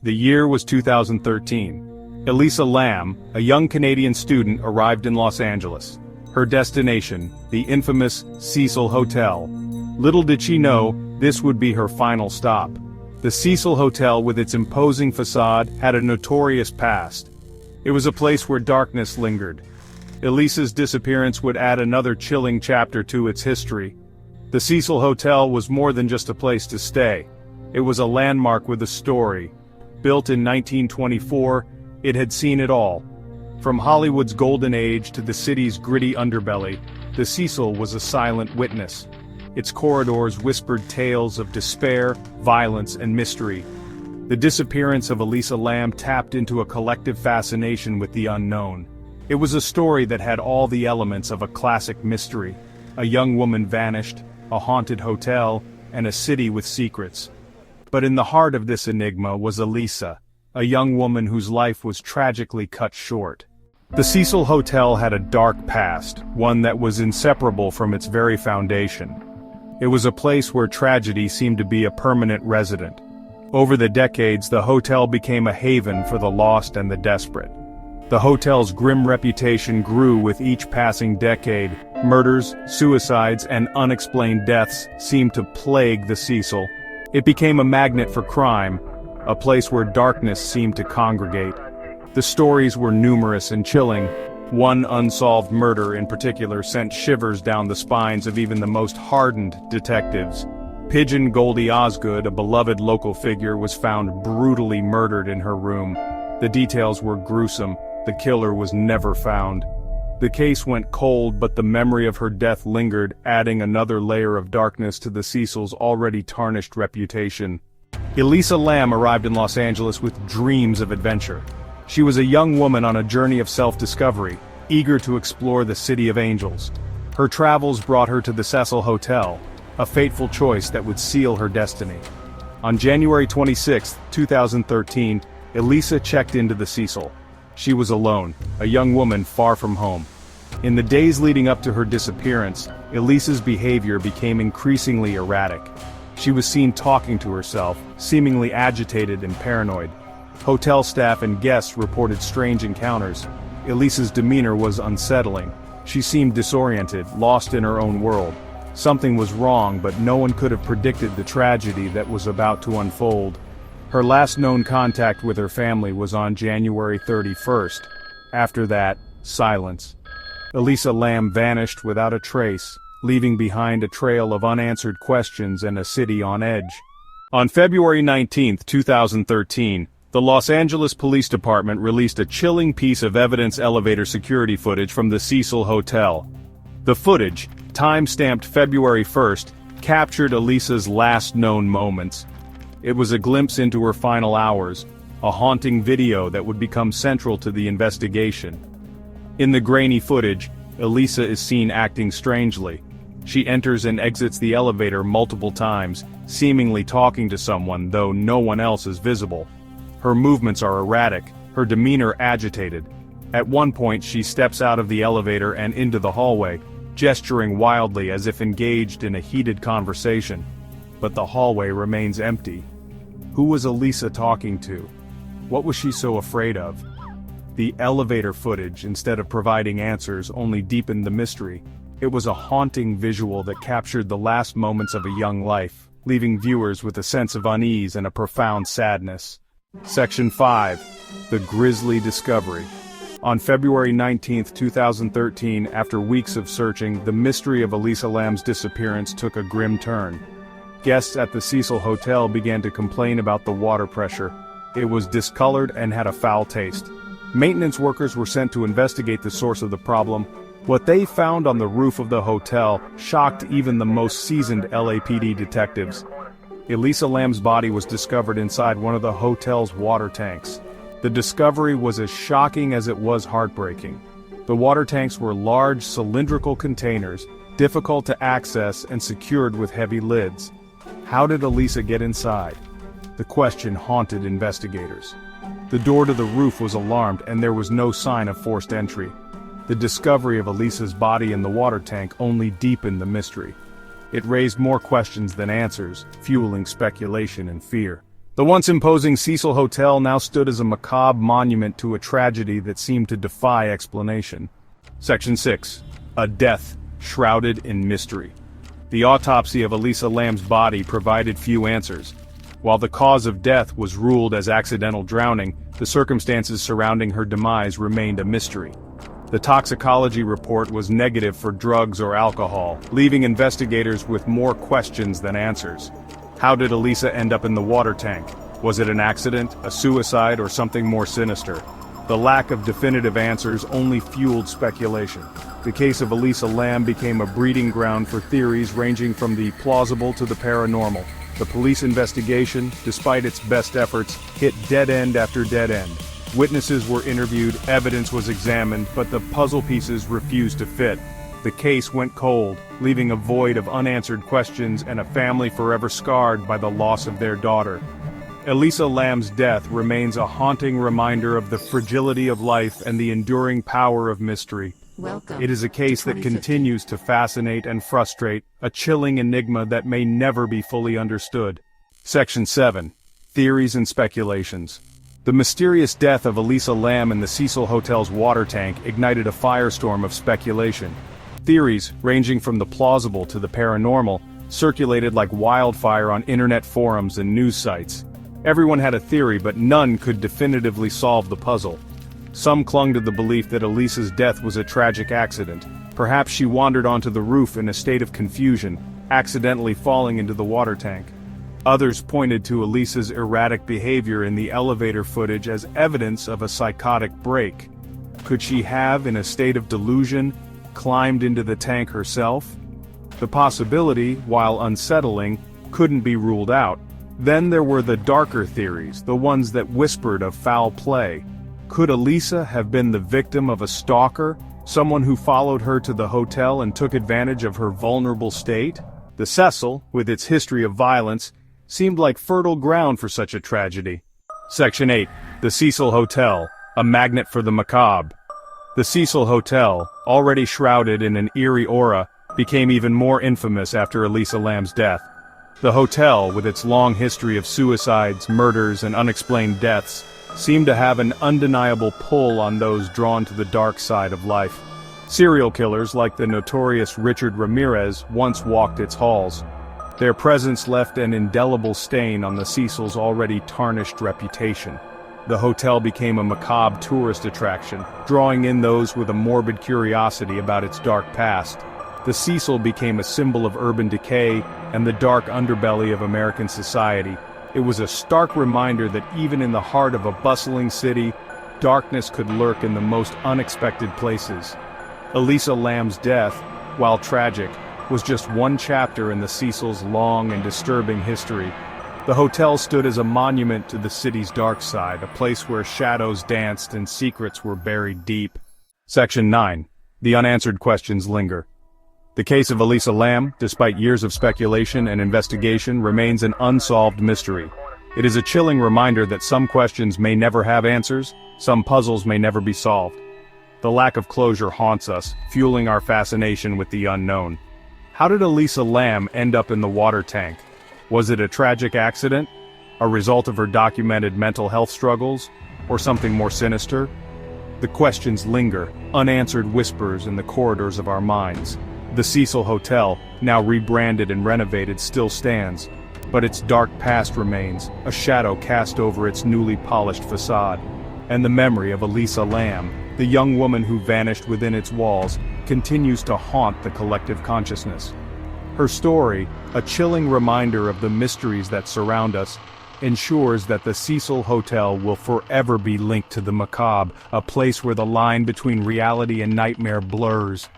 The year was 2013. Elisa Lam, a young Canadian student, arrived in Los Angeles. Her destination, the infamous Cecil Hotel. Little did she know, this would be her final stop. The Cecil Hotel, with its imposing facade, had a notorious past. It was a place where darkness lingered. Elisa's disappearance would add another chilling chapter to its history. The Cecil Hotel was more than just a place to stay. It was a landmark with a story. Built in 1924, it had seen it all. From Hollywood's golden age to the city's gritty underbelly, the Cecil was a silent witness. Its corridors whispered tales of despair, violence, and mystery. The disappearance of Elisa Lam tapped into a collective fascination with the unknown. It was a story that had all the elements of a classic mystery. A young woman vanished, a haunted hotel, and a city with secrets. But in the heart of this enigma was Elisa, a young woman whose life was tragically cut short. The Cecil Hotel had a dark past, one that was inseparable from its very foundation. It was a place where tragedy seemed to be a permanent resident. Over the decades, the hotel became a haven for the lost and the desperate. The hotel's grim reputation grew with each passing decade. Murders, suicides, and unexplained deaths seemed to plague the Cecil. It became a magnet for crime, a place where darkness seemed to congregate. The stories were numerous and chilling. One unsolved murder in particular sent shivers down the spines of even the most hardened detectives. Pigeon Goldie Osgood, a beloved local figure, was found brutally murdered in her room. The details were gruesome. The killer was never found. The case went cold, but the memory of her death lingered, adding another layer of darkness to the Cecil's already tarnished reputation. Elisa Lam arrived in Los Angeles with dreams of adventure. She was a young woman on a journey of self-discovery, eager to explore the City of Angels. Her travels brought her to the Cecil Hotel, a fateful choice that would seal her destiny. On January 26, 2013, Elisa checked into the Cecil. She was alone, a young woman far from home. In the days leading up to her disappearance, Elisa's behavior became increasingly erratic. She was seen talking to herself, seemingly agitated and paranoid. Hotel staff and guests reported strange encounters. Elisa's demeanor was unsettling. She seemed disoriented, lost in her own world. Something was wrong, but no one could have predicted the tragedy that was about to unfold. Her last known contact with her family was on January 31st. After that, silence. Elisa Lam vanished without a trace, leaving behind a trail of unanswered questions and a city on edge. On February 19, 2013, the Los Angeles Police Department released a chilling piece of evidence: elevator security footage from the Cecil Hotel. The footage, time-stamped February 1st, captured Elisa's last known moments. It was a glimpse into her final hours, a haunting video that would become central to the investigation. In the grainy footage, Elisa is seen acting strangely. She enters and exits the elevator multiple times, seemingly talking to someone, though no one else is visible. Her movements are erratic, her demeanor agitated. At one point, she steps out of the elevator and into the hallway, gesturing wildly as if engaged in a heated conversation. But the hallway remains empty. Who was Elisa talking to? What was she so afraid of? The elevator footage, instead of providing answers, only deepened the mystery. It was a haunting visual that captured the last moments of a young life, leaving viewers with a sense of unease and a profound sadness. Section 5. The Grisly Discovery. On February 19, 2013, after weeks of searching, the mystery of Elisa Lam's disappearance took a grim turn. Guests at the Cecil Hotel began to complain about the water pressure. It was discolored and had a foul taste. Maintenance workers were sent to investigate the source of the problem. What they found on the roof of the hotel shocked even the most seasoned LAPD detectives. Elisa Lam's body was discovered inside one of the hotel's water tanks. The discovery was as shocking as it was heartbreaking. The water tanks were large cylindrical containers, difficult to access and secured with heavy lids. How did Elisa get inside? The question haunted investigators. The door to the roof was alarmed and there was no sign of forced entry. The discovery of Elisa's body in the water tank only deepened the mystery. It raised more questions than answers, fueling speculation and fear. The once imposing Cecil Hotel now stood as a macabre monument to a tragedy that seemed to defy explanation. Section 6. A death shrouded in mystery. The autopsy of Elisa Lam's body provided few answers. While the cause of death was ruled as accidental drowning, the circumstances surrounding her demise remained a mystery. The toxicology report was negative for drugs or alcohol, leaving investigators with more questions than answers. How did Elisa end up in the water tank? Was it an accident, a suicide, or something more sinister? The lack of definitive answers only fueled speculation. The case of Elisa Lam became a breeding ground for theories ranging from the plausible to the paranormal. The police investigation, despite its best efforts, hit dead end after dead end. Witnesses were interviewed, evidence was examined, but the puzzle pieces refused to fit. The case went cold, leaving a void of unanswered questions and a family forever scarred by the loss of their daughter. Elisa Lam's death remains a haunting reminder of the fragility of life and the enduring power of mystery. It is a case that continues to fascinate and frustrate, a chilling enigma that may never be fully understood. Section 7. Theories and speculations. The mysterious death of Elisa Lam in the Cecil Hotel's water tank ignited a firestorm of speculation. Theories, ranging from the plausible to the paranormal, circulated like wildfire on internet forums and news sites. Everyone had a theory, but none could definitively solve the puzzle. Some clung to the belief that Elisa's death was a tragic accident. Perhaps she wandered onto the roof in a state of confusion, accidentally falling into the water tank. Others pointed to Elisa's erratic behavior in the elevator footage as evidence of a psychotic break. Could she have, in a state of delusion, climbed into the tank herself? The possibility, while unsettling, couldn't be ruled out. Then there were the darker theories, the ones that whispered of foul play. Could Elisa have been the victim of a stalker, someone who followed her to the hotel and took advantage of her vulnerable state? The Cecil, with its history of violence, seemed like fertile ground for such a tragedy. Section 8. The Cecil Hotel, a magnet for the macabre. The Cecil Hotel, already shrouded in an eerie aura, became even more infamous after Elisa Lam's death. The hotel, with its long history of suicides, murders, and unexplained deaths, seemed to have an undeniable pull on those drawn to the dark side of life. Serial killers like the notorious Richard Ramirez once walked its halls. Their presence left an indelible stain on the Cecil's already tarnished reputation. The hotel became a macabre tourist attraction, drawing in those with a morbid curiosity about its dark past. The Cecil became a symbol of urban decay and the dark underbelly of American society. It was a stark reminder that even in the heart of a bustling city, darkness could lurk in the most unexpected places. Elisa Lam's death, while tragic, was just one chapter in the Cecil's long and disturbing history. The hotel stood as a monument to the city's dark side, a place where shadows danced and secrets were buried deep. Section 9. The unanswered questions linger. The case of Elisa Lam, despite years of speculation and investigation, remains an unsolved mystery. It is a chilling reminder that some questions may never have answers, some puzzles may never be solved. The lack of closure haunts us, fueling our fascination with the unknown. How did Elisa Lam end up in the water tank? Was it a tragic accident? A result of her documented mental health struggles? Or something more sinister? The questions linger, unanswered whispers in the corridors of our minds. The Cecil Hotel, now rebranded and renovated, still stands, but its dark past remains, a shadow cast over its newly polished facade. And the memory of Elisa Lam, the young woman who vanished within its walls, continues to haunt the collective consciousness. Her story, a chilling reminder of the mysteries that surround us, ensures that the Cecil Hotel will forever be linked to the macabre, a place where the line between reality and nightmare blurs.